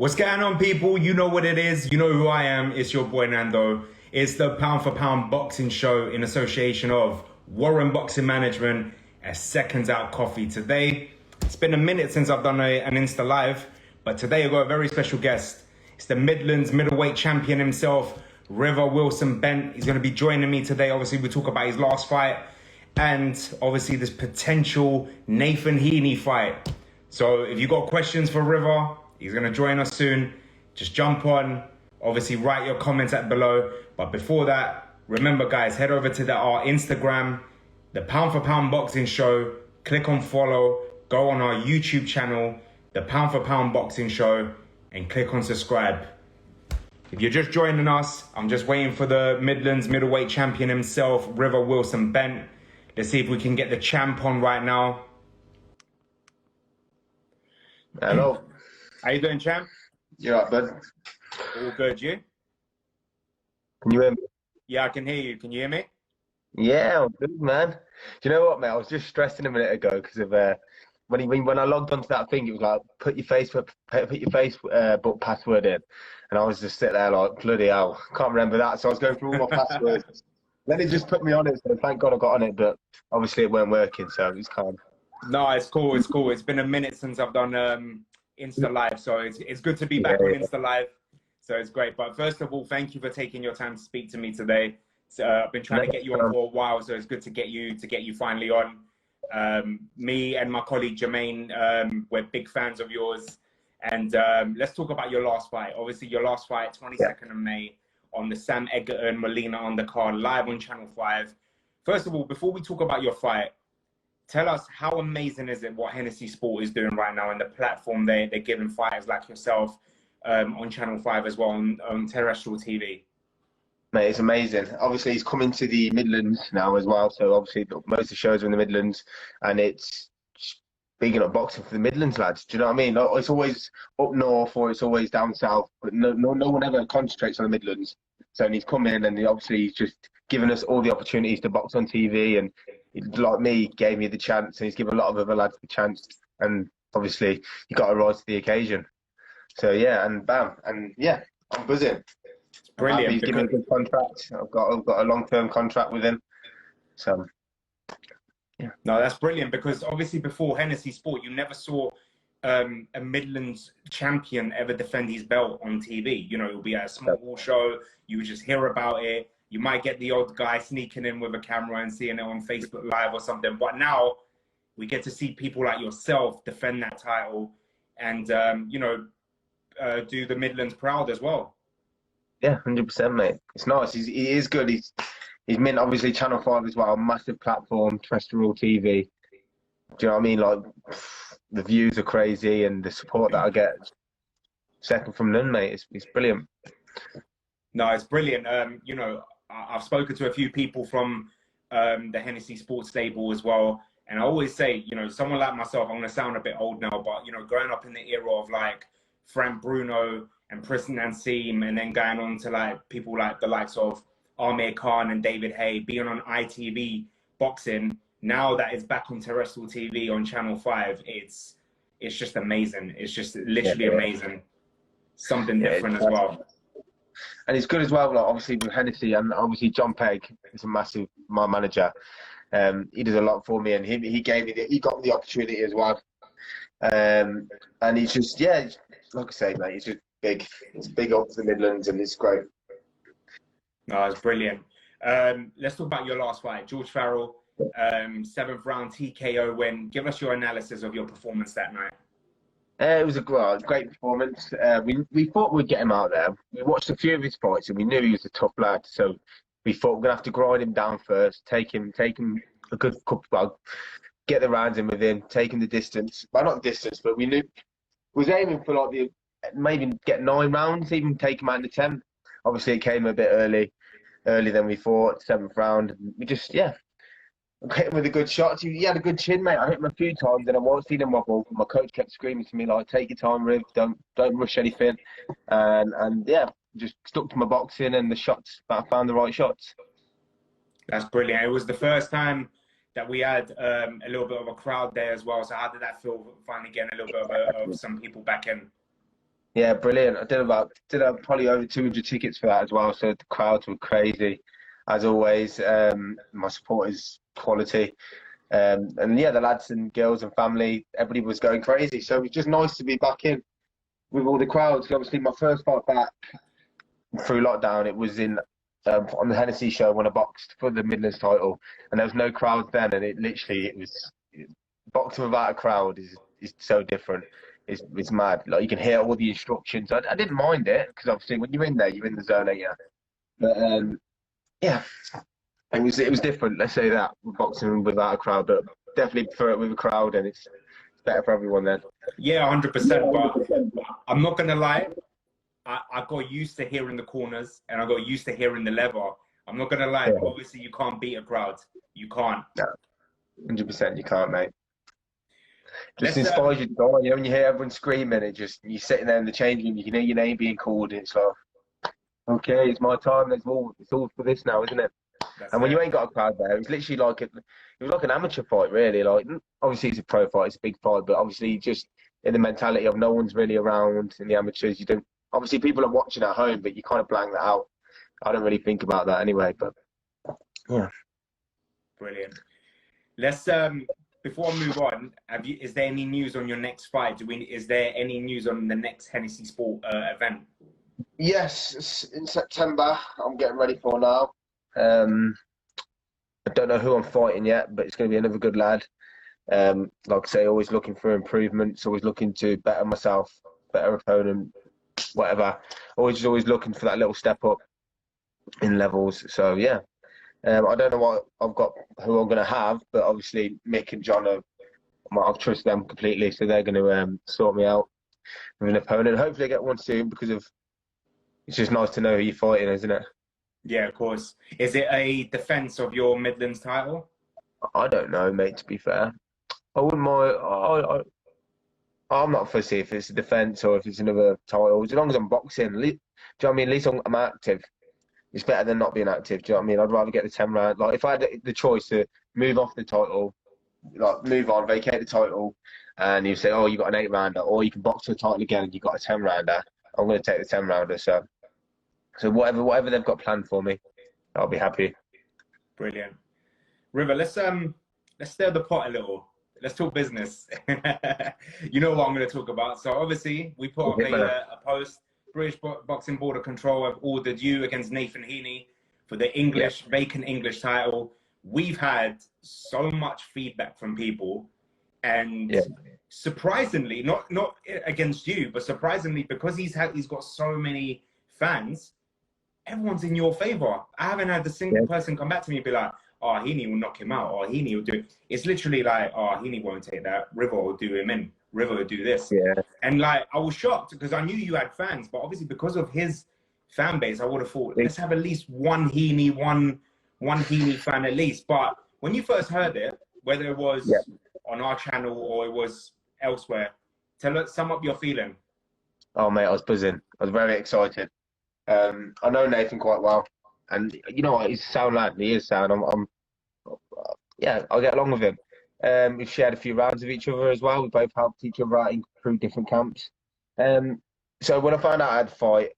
What's going on, people? You know what it is. You know who I am. It's your boy Nando. It's the Pound for Pound Boxing Show in association of Warren Boxing Management and Seconds Out Coffee. Today, it's been a minute since I've done an Insta Live, but today I've got a very special guest. It's the Midlands Middleweight champion himself, River Wilson Bent. He's going to be joining me today. Obviously, we talk about his last fight and obviously this potential Nathan Heaney fight. So if you got questions for River, he's going to join us soon. Just jump on. Obviously, write your comments at below. But before that, remember, guys, head over to our Instagram, the Pound for Pound Boxing Show. Click on follow. Go on our YouTube channel, the Pound for Pound Boxing Show, and click on subscribe. If you're just joining us, I'm just waiting for the Midlands Middleweight champion himself, River Wilson Bent. Let's see if we can get the champ on right now. Hello. How you doing, champ? You're right, bud. All good, you? Can you hear me? Yeah, I can hear you. Can you hear me? Yeah, I'm good, man. Do you know what, mate? I was just stressing a minute ago because of when I logged onto that thing, it was like put your Facebook password in, and I was just sitting there like bloody hell, can't remember that. So I was going through all my passwords. Then it just put me on it. So thank God I got on it, but obviously it weren't working, so it was calm. No, it's cool. It's cool. It's been a minute since I've done Insta Live, so it's good to be back on Insta Live. So it's great. But first of all, thank you for taking your time to speak to me today. So, I've been trying to get you on for a while, so it's good to get you finally on. Me and my colleague Jermaine, we're big fans of yours, and let's talk about your last fight. Obviously, your last fight, 22nd of May, on the Sam Egerton Molina undercard, live on Channel 5. First of all, before we talk about your fight, tell us how amazing is it what Hennessy Sport is doing right now and the platform they're giving fighters like yourself on Channel 5 as well, on terrestrial TV. Mate, it's amazing. Obviously, he's coming to the Midlands now as well. So obviously, most of the shows are in the Midlands, and it's bigging up boxing for the Midlands lads. Do you know what I mean? It's always up north or it's always down south, but no one ever concentrates on the Midlands. So he's come in, and he's just given us all the opportunities to box on TV, and like me, gave me the chance, and he's given a lot of other lads the chance, and obviously you got to rise to the occasion. So yeah, and bam, and yeah, I'm buzzing. Brilliant. He's given me a good contract. I've got a long-term contract with him. So yeah. No, that's brilliant, because obviously before Hennessy Sport, you never saw a Midlands champion ever defend his belt on TV. You know, it would be at a small show. You would just hear about it. You might get the odd guy sneaking in with a camera and seeing it on Facebook Live or something. But now we get to see people like yourself defend that title and, do the Midlands proud as well. Yeah, 100%, mate. It's nice. He is good. He's meant obviously Channel 5 as well, massive platform, terrestrial TV. Do you know what I mean? Like, the views are crazy and the support that I get, second from none, mate. It's brilliant. No, it's brilliant. I've spoken to a few people from the Hennessy Sports stable as well. And I always say, someone like myself, I'm going to sound a bit old now, but, growing up in the era of like Frank Bruno and Preston Nassim, and then going on to like people like the likes of Amir Khan and David Hay, being on ITV boxing, now that it's back on terrestrial TV on Channel 5, it's just amazing. It's just literally amazing. Something different as well. And it's good as well, like obviously with Hennessy, and obviously John Pegg is my manager. He does a lot for me, and he got me the opportunity as well. And he's just, yeah, like I say, mate, it's just big. It's big up to the Midlands, and it's great. No, it's brilliant. Let's talk about your last fight, George Farrell, 7th round TKO win. Give us your analysis of your performance that night. It was a great performance. We thought we'd get him out there. We watched a few of his fights, and we knew he was a tough lad. So we thought we're gonna have to grind him down first, take him a good couple, well, get the rounds in with him, take him the distance. Well, not the distance, but we was aiming for like maybe get 9 rounds, even take him out in the 10th. Obviously, it came a bit earlier than we thought. 7th round, we just hit him with a good shot. He had a good chin, mate. I hit him a few times, and I wasn't seeing him wobble. My coach kept screaming to me like, "Take your time, Riv. Don't rush anything." And yeah, just stuck to my boxing and the shots. But I found the right shots. That's brilliant. It was the first time that we had a little bit of a crowd there as well. So how did that feel, finally getting a little bit of some people back in? Yeah, brilliant. I did probably over 200 tickets for that as well. So the crowds were crazy, as always. My support is quality. And yeah, the lads and girls and family, everybody was going crazy. So it was just nice to be back in with all the crowds. Obviously, my first fight back through lockdown, it was in on the Hennessy show when I boxed for the Midlands title, and there was no crowds then, and it was boxing without a crowd is so different. It's mad. Like you can hear all the instructions. I didn't mind it because obviously when you're in there, you're in the zone, ain't you? But yeah, it was different. Let's say that boxing without a crowd, but definitely prefer it with a crowd, and it's better for everyone then. Yeah, 100%. But I'm not gonna lie, I got used to hearing the corners and I got used to hearing the lever. I'm not gonna lie, Yeah. obviously you can't beat a crowd. You can't. No, 100% you can't, mate. Just Let's inspires you to go on. You know, when you hear everyone screaming, you're sitting there in the changing room, you can hear your name being called, and it's like, okay, it's my time. It's all for this now, isn't it? that's And when it. you ain't got a crowd there, it's literally it was like an amateur fight, really. Like, obviously it's a pro fight, it's a big fight, but obviously just in the mentality of no one's really around in the amateurs. You don't. Obviously, people are watching at home, but you kind of blank that out. I don't really think about that anyway. But yeah. Brilliant. Let's before I move on, is there any news on your next fight? Is there any news on the next Hennessy Sport event? Yes, it's in September. I'm getting ready for now. I don't know who I'm fighting yet, but it's going to be another good lad. Like I say, always looking for improvements, always looking to better myself, better opponent, whatever. Always looking for that little step up in levels. So yeah, I don't know what I've got, who I'm going to have, but obviously Mick and John I trust them completely, so they're going to sort me out with an opponent. Hopefully, I get one soon because it's just nice to know who you're fighting, isn't it? Yeah, of course. Is it a defense of your Midlands title? I don't know, mate. To be fair, I wouldn't mind. I'm not fussy if it's a defense or if it's another title. As long as I'm boxing, do you know what I mean? At least I'm active. It's better than not being active. Do you know what I mean? I'd rather get the 10 round. Like if I had the choice to move off the title, like move on, vacate the title, and you say, oh, you got an 8 rounder, or you can box for the title again and you got a 10 rounder. I'm going to take the 10 rounder. So whatever they've got planned for me, I'll be happy. Brilliant. River, let's stir the pot a little. Let's talk business. You know what I'm going to talk about. So obviously we put up a post. British Boxing Board of Control have ordered you against Nathan Heaney for the vacant English title. We've had so much feedback from people, and surprisingly, not against you, but surprisingly, because he's got so many fans, everyone's in your favor. I haven't had a single person come back to me and be like, oh, Heaney will knock him out, or Heaney will do it. It's literally like, oh, Heaney won't take that. River will do him in. River will do this. Yeah. And like, I was shocked because I knew you had fans, but obviously because of his fan base, I would have thought, let's have at least one Heaney fan at least. But when you first heard it, whether it was on our channel or it was elsewhere, sum up your feeling. Oh, mate, I was buzzing. I was very excited. I know Nathan quite well, and you know what? He's a sound lad. He is sound. I'll get along with him. We've shared a few rounds of each other as well. We both helped each other out through different camps. So when I found out I had a fight,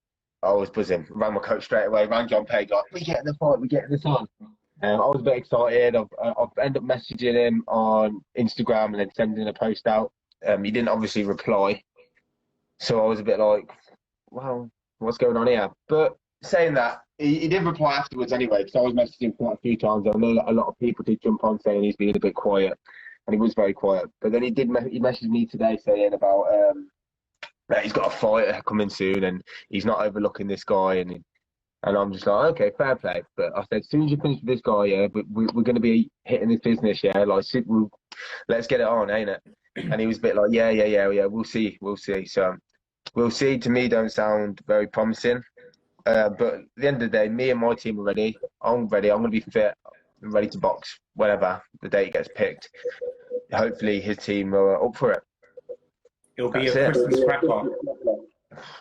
I was buzzing. Rang my coach straight away. Rang John Pegg, like, we getting the fight. We getting this on. I was a bit excited. I've ended up messaging him on Instagram and then sending a post out. He didn't obviously reply, so I was a bit like, well, what's going on here? But saying that, he did reply afterwards anyway, because I was messaging him quite a few times. I know that a lot of people did jump on saying he's being a bit quiet, and he was very quiet. But then he messaged me today saying about that he's got a fight coming soon, and he's not overlooking this guy, and I'm just like, okay, fair play. But I said, as soon as you finish with this guy, yeah, we're going to be hitting this business, yeah, like let's get it on, ain't it? And he was a bit like, yeah, we'll see. So we'll see. To me, don't sound very promising. But at the end of the day, me and my team are ready. I'm ready. I'm going to be fit and ready to box whenever the date gets picked. Hopefully, his team are up for it. It'll be a Christmas cracker.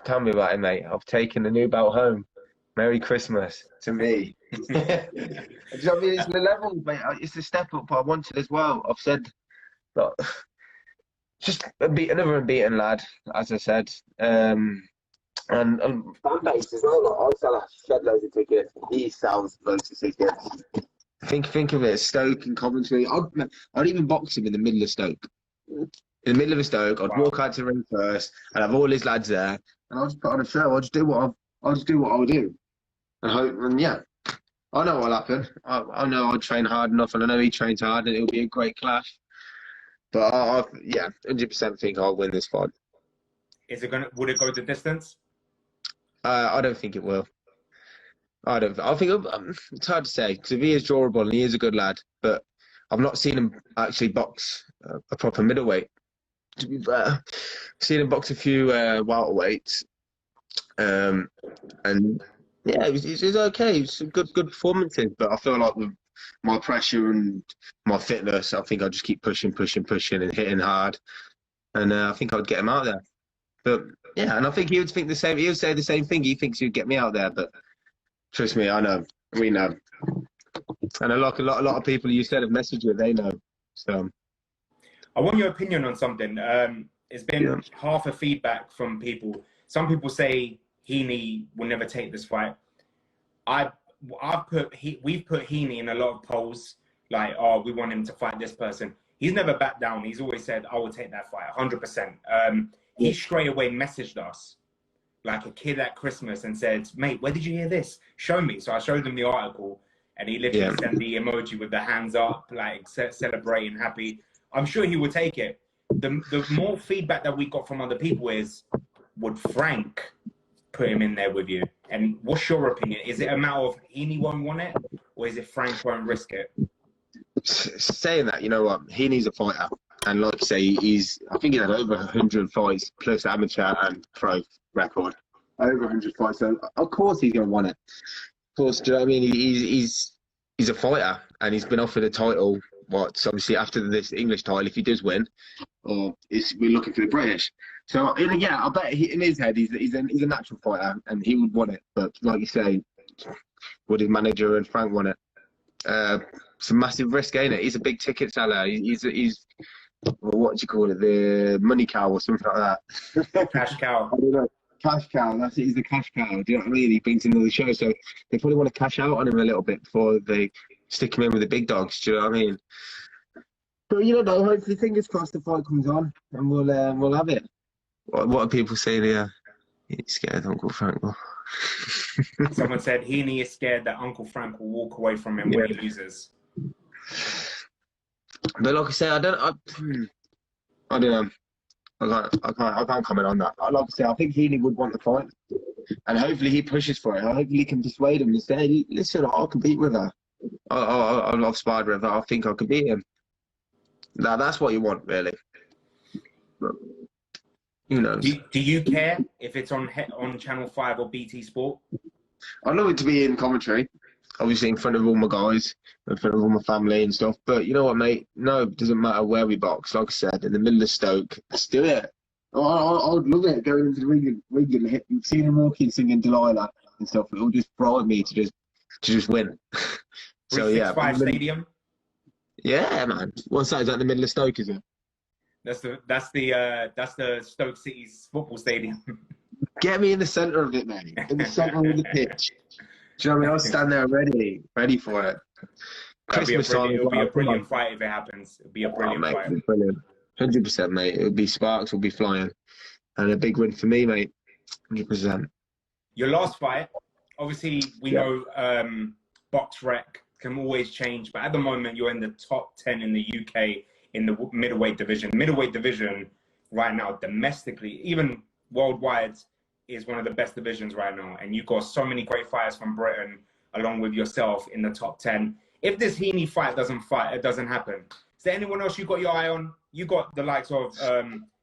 Tell me about it, mate. I've taken a new belt home. Merry Christmas to me. Do you know what I mean? It's the level, mate. It's the step up I wanted as well. I've said, look, Just another unbeaten lad, as I said. And fan base as well. Like, I sell a shed loads of tickets. He sells loads of tickets. Think of it, Stoke and Coventry. I'd even box him in the middle of Stoke. In the middle of a Stoke, I'd walk out to the ring first, and have all his lads there, and I'll just put on a show. I'll just do what I'll do, and hope. And yeah, I know what'll happen. I know I'll train hard enough, and I know he trains hard, and it'll be a great clash. But yeah, 100% think I'll win this fight. Would it go the distance? I don't think it will. I think it's hard to say, because if he is drawable and he is a good lad, but I've not seen him actually box a proper middleweight. To be fair, I've seen him box a few welterweights, and yeah, it was okay. It was some good performances, but I feel like with my pressure and my fitness, I think I'll just keep pushing and hitting hard, and I think I'd get him out there. But yeah, and I think he would think the same. He would say the same thing. He thinks he'd get me out there, but trust me, I know. We know. And a lot of people you said have messaged you, they know. So I want your opinion on something. It's been half a feedback from people. Some people say Heaney will never take this fight. We've put Heaney in a lot of polls, like, oh, we want him to fight this person. He's never backed down. He's always said, I will take that fight, 100%. He straight away messaged us like a kid at Christmas and said, mate, where did you hear this? Show me. So I showed him the article, and he literally sent the emoji with the hands up, like celebrating, happy. I'm sure he would take it. The more feedback that we got from other people is, would Frank put him in there with you? And what's your opinion? Is it a matter of Heaney won't want it, or is it Frank won't risk it? Saying that, you know what? Heaney's a fighter. And like I say, I think he had over 100 fights, plus amateur and pro record. Over 100 fights. So, of course, he's going to want it. Of course, do you know what I mean? He's a fighter, and he's been offered a title. So obviously, after this English title, if he does win, we're looking for the British. So, yeah, I bet in his head, he's a natural fighter, and he would want it. But like you say, would his manager and Frank want it? It's a massive risk, ain't it? He's a big ticket seller. He's what do you call it? The money cow or something like that. Cash cow. I don't know. Cash cow. That's it. He's the cash cow. Do you know what I mean? He brings in all the shows, so they probably want to cash out on him a little bit before they stick him in with the big dogs. Do you know what I mean? But you know, hopefully, fingers crossed, the fight comes on and we'll have it. What are people saying here? He's scared Uncle Frank will. Someone said Heaney is scared that Uncle Frank will walk away from him when he loses. But like I say, I don't know. I can't comment on that. Like I say, I think Heaney would want the fight, and hopefully he pushes for it. Hopefully he can persuade him and say, "Listen, I'll compete with her. I've sparred with her. I think I could beat him." Now that's what you want, really. But who knows? Do you care if it's on Channel 5 or BT Sport? I'd love it to be in commentary, obviously in front of all my guys, in front of all my family and stuff. But you know what, mate? No, it doesn't matter where we box. Like I said, in the middle of Stoke, let's do it. I would love it, going into the ring and seeing him walking, singing Delilah and stuff. It will just bribe me to just win. So yeah, 365 Stadium. Yeah, man. One side's at the middle of Stoke, is it? That's the Stoke City's football stadium. Get me in the centre of it, mate. In the centre of the pitch. Do you know what I mean? I'll stand there ready for it. Christmas time. It'll be a brilliant fight if it happens. It'll be a brilliant fight. It'll be brilliant. 100%, mate. It'll be sparks. Will be flying, and a big win for me, mate. 100%. Your last fight, obviously, we know box rec can always change, but at the moment you're in the top 10 in the UK in the middleweight division. Middleweight division right now, domestically, even worldwide, is one of the best divisions right now. And you've got so many great fighters from Britain, along with yourself, in the top 10. If this Heaney fight doesn't happen, is there anyone else you got your eye on? You got the likes of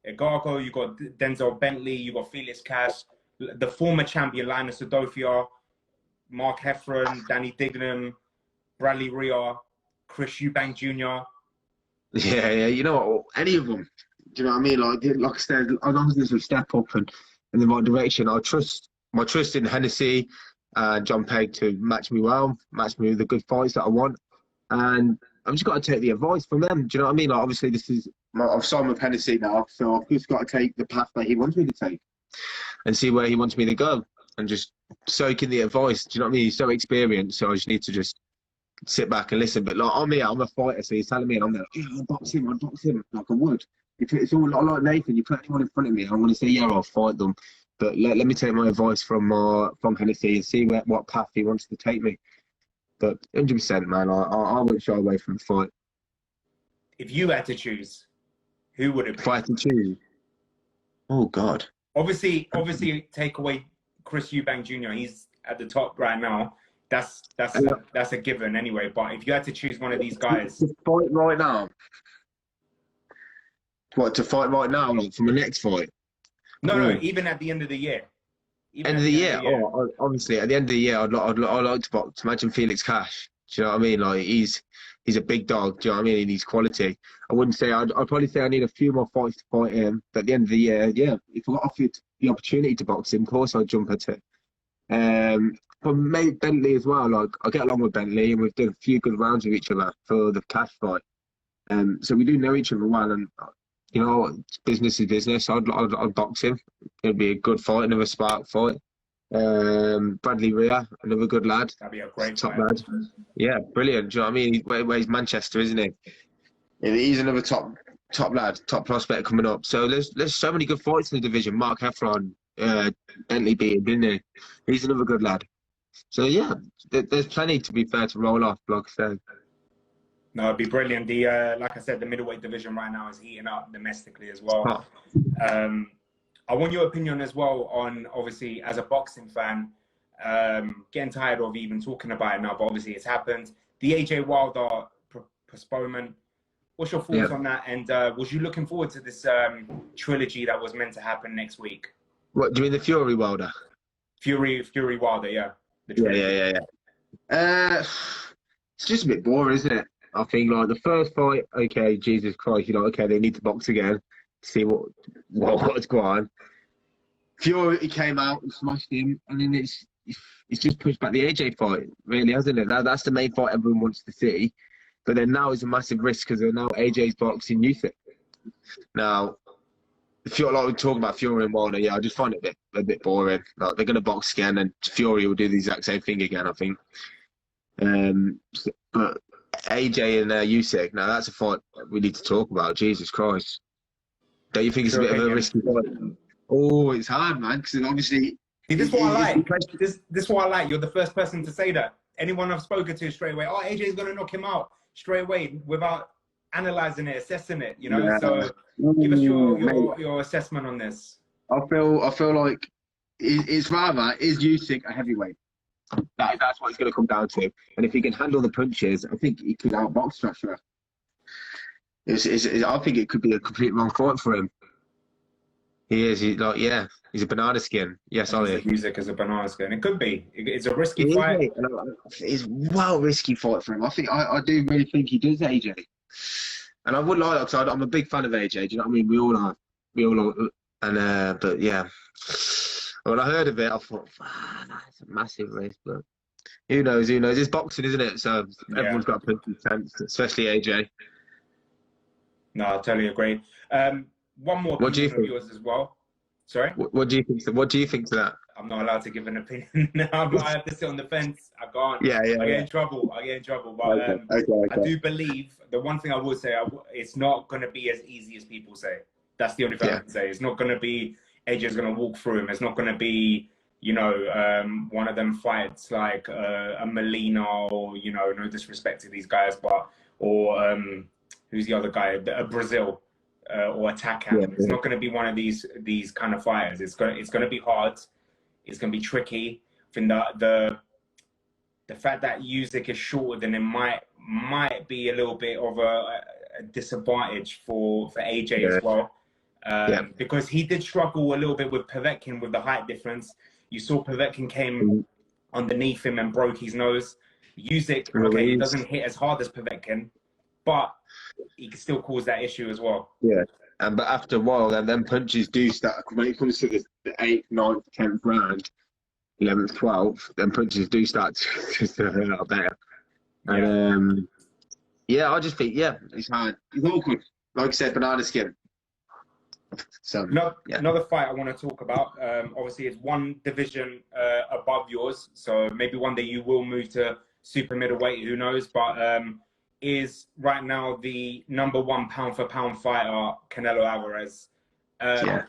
Egargo, you got Denzel Bentley, you got Felix Cash, the former champion Linus Adofia, Mark Heffron, Danny Dignam, Bradley Rhea, Chris Eubank Jr. Yeah, you know what? Any of them. Do you know what I mean? Like I said, as long as there's a step up and in the right direction, I trust in Hennessy and John Pegg to match me with the good fights that I want. And I've just got to take the advice from them. Do you know what I mean? Like, obviously, this is I've signed with Hennessy now, so I've just got to take the path that he wants me to take and see where he wants me to go and just soak in the advice. Do you know what I mean? He's so experienced, so I just need to just sit back and listen. But like, I'm here, I'm a fighter, so he's telling me, and I'm like, yeah, I'll box him, like I would. It's all like Nathan, you put anyone in front of me, I want to say, yeah, I'll fight them. But let me take my advice from Hennessy and see what path he wants to take me. But 100%, man, I won't shy away from the fight. If you had to choose, who would it be? If I had to choose? Oh, God. Obviously, take away Chris Eubank Jr. He's at the top right now. That's a given anyway. But if you had to choose one of these guys to fight right now, what to fight right now, like from the next fight? No, even at the end of the year. End of the year. Oh, obviously, at the end of the year, I'd like to box. Imagine Felix Cash. Do you know what I mean? Like he's a big dog. Do you know what I mean? He needs quality. I wouldn't say I'd probably say I need a few more fights to fight him. But at the end of the year, yeah, if I got offered the opportunity to box him, of course I'd jump at it. But maybe Bentley as well. Like I get along with Bentley, and we've done a few good rounds with each other for the Cash fight. So we do know each other well, and you know, business is business. I'd box him. It'd be a good fight, another spark fight. Bradley Rhea, another good lad. That'd be a great top fight. lad. Yeah, brilliant. Do you know what I mean? He's Manchester, isn't he? He's another top lad, top prospect coming up. So there's so many good fights in the division. Mark Heffron, Bentley beat him, didn't he? He's another good lad. So yeah, there's plenty to be fair to roll off, like I said. No, it'd be brilliant. Like I said, the middleweight division right now is heating up domestically as well. I want your opinion as well on, obviously, as a boxing fan, getting tired of even talking about it now, but obviously it's happened. The AJ Wilder postponement. What's your thoughts on that? And was you looking forward to this trilogy that was meant to happen next week? What do you mean, the Fury Wilder? Fury Wilder, yeah. Yeah. It's just a bit boring, isn't it? I think like the first fight, okay, Jesus Christ, you know, okay, they need to box again to see what's going on. Fury came out and smashed him, and then it's just pushed back the AJ fight, really, hasn't it? That's the main fight everyone wants to see. But then now is a massive risk because now AJ's boxing Usyk. Now, like we're talking about Fury and Wilder, yeah, I just find it a bit boring. Like they're gonna box again, and Fury will do the exact same thing again, I think. But AJ and Usyk, now that's a fight we need to talk about. Jesus Christ. Don't you think it's a bit of a risky fight? Oh, it's hard, man, because obviously... See, this is what I like. This is what I like. You're the first person to say that. Anyone I've spoken to straight away, oh, AJ's going to knock him out straight away without analysing it, assessing it, you know? Yeah. So give us your assessment on this. I feel like it's rather, is Usyk a heavyweight? That's what it's going to come down to. And if he can handle the punches, I think he could outbox Joshua. I think it could be a complete wrong fight for him. He is. He's a banana skin. Yes, Ollie. Usyk is a banana skin. It could be. It's a risky fight. It's well risky fight for him. I do really think he does AJ. And I would like that because I'm a big fan of AJ. Do you know what I mean? We all are. And but yeah. When I heard of it, I thought, that's a massive risk. But who knows? It's boxing, isn't it? So everyone's got a chance, especially AJ. No, I totally agree. One more opinion of yours as well. Sorry? What do you think? What do you think to that? I'm not allowed to give an opinion now. I have to sit on the fence. I can't. Yeah. I get in trouble. But okay. I do believe, the one thing I will say, it's not going to be as easy as people say. That's the only thing I can say. It's not going to be AJ's going to walk through him. It's not going to be, one of them fights like a Molina or, no disrespect to these guys, or who's the other guy? Brazil. Or Takam. It's not going to be one of these kind of fighters. It's going to be hard. It's going to be tricky. I think the fact that Usyk is shorter than him might be a little bit of a disadvantage for AJ as well. Because he did struggle a little bit with Povetkin with the height difference. You saw Povetkin came underneath him and broke his nose. Usyk, he doesn't hit as hard as Povetkin, but he can still cause that issue as well. Yeah, but after a while, then punches do start. When it comes to the 8th, 9th, 10th round, 11th, 12th, then punches do start to hurt better. And I just think, it's hard. It's awkward. like I said, banana skin. So yeah. Another fight I want to talk about. Obviously, it's one division above yours, so maybe one day you will move to super middleweight. Who knows? But is right now the #1 pound for pound fighter Canelo Alvarez. Yeah.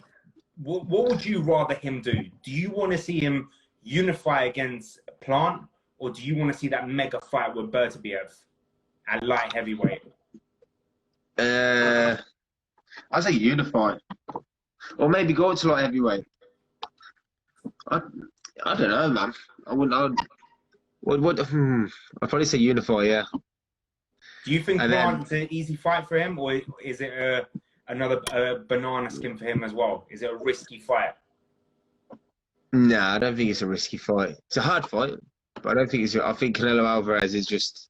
What would you rather him do? Do you want to see him unify against Plant, or do you want to see that mega fight with Bertobiev at light heavyweight? I'd say unify, or maybe go to light heavyweight. I don't know, man. I'd probably say unify. Yeah. Do you think Plant's an easy fight for him, or is it another banana skin for him as well? Is it a risky fight? No, I don't think it's a risky fight. It's a hard fight, but I don't think it's. I think Canelo Alvarez is just,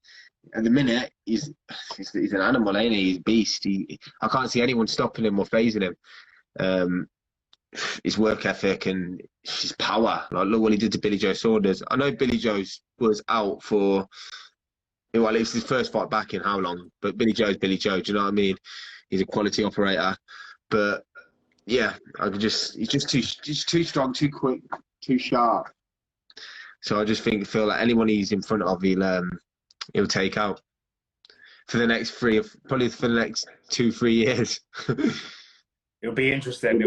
at the minute, he's an animal, ain't he? He's a beast. I can't see anyone stopping him or phasing him. His work ethic and his power. Like, look what he did to Billy Joe Saunders. I know Billy Joe was out for, well, it was his first fight back in how long? But Billy Joe's Billy Joe. Do you know what I mean? He's a quality operator, but yeah, he's just too strong, too quick, too sharp. So I just feel like anyone he's in front of, he'll take out for the next probably for the next 2-3 years. It'll be interesting.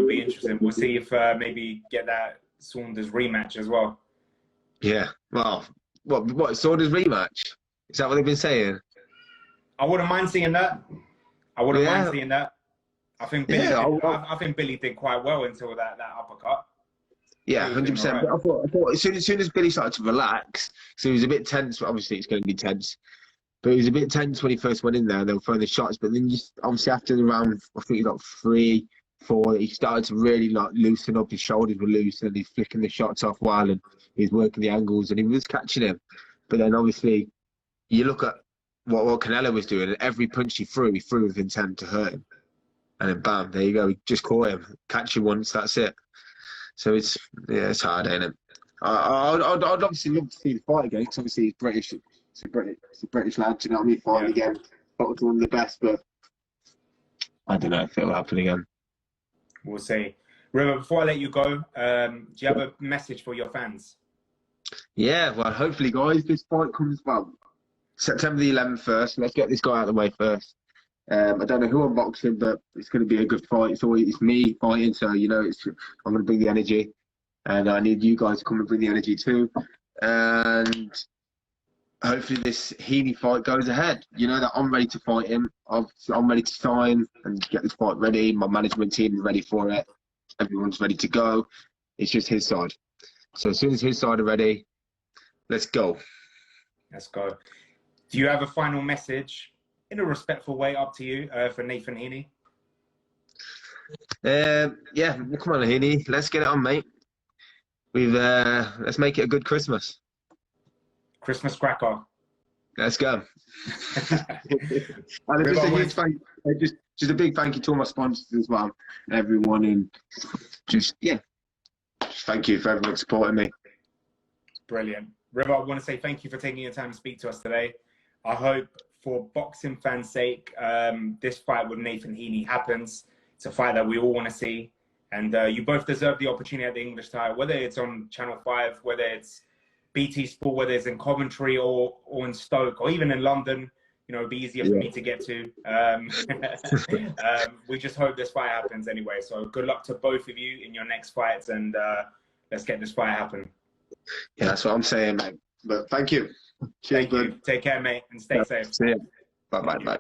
We'll see if maybe get that Saunders rematch as well. Yeah. Well, what Saunders rematch? Is that what they've been saying? I wouldn't mind seeing that. I think Billy. I think Billy did quite well until that uppercut. Yeah, 100%. Right. I thought as soon as Billy started to relax, so he was a bit tense. Obviously, it's going to be tense, but he was a bit tense when he first went in there. And they were throwing the shots, but then just obviously after the round, I think he got 3, 4. He started to really like loosen up. His shoulders were loose, and he's flicking the shots off while, and he was working the angles, and he was catching him. But then obviously, you look at what Canelo was doing, and every punch he threw with intent to hurt him. And then bam, there you go. He just caught him. Catch you once, that's it. So it's hard, ain't it? I'd obviously love to see the fight again, because obviously he's British. It's a British lad, do you know what I mean? Fighting again. Thought one of the best, but I don't know if it'll happen again. We'll see. River, before I let you go, do you have a message for your fans? Yeah, well, hopefully, guys, this fight comes September the 11th first. Let's get this guy out of the way first. I don't know who I'm boxing, but it's going to be a good fight. It's me fighting, so I'm going to bring the energy, and I need you guys to come and bring the energy too. And hopefully, this Heaney fight goes ahead. You know that I'm ready to fight him. I'm ready to sign and get this fight ready. My management team is ready for it. Everyone's ready to go. It's just his side. So as soon as his side are ready, let's go. Let's go. Do you have a final message, in a respectful way, up to you, for Nathan Heaney? Yeah, come on, Heaney. Let's get it on, mate. Let's make it a good Christmas. Christmas cracker. Let's go. And just a big thank you to all my sponsors as well, everyone, and just thank you for everyone supporting me. Brilliant. River, I want to say thank you for taking your time to speak to us today. I hope, for boxing fans' sake, this fight with Nathan Heaney happens. It's a fight that we all want to see. And you both deserve the opportunity at the English title, whether it's on Channel 5, whether it's BT Sport, whether it's in Coventry or in Stoke, or even in London. It'd be easier for me to get to. We just hope this fight happens anyway. So good luck to both of you in your next fights, and let's get this fight happen. Yeah, that's what I'm saying, mate. But thank you. Cheers, Thank you. Take care, mate, and stay safe. See you. Bye.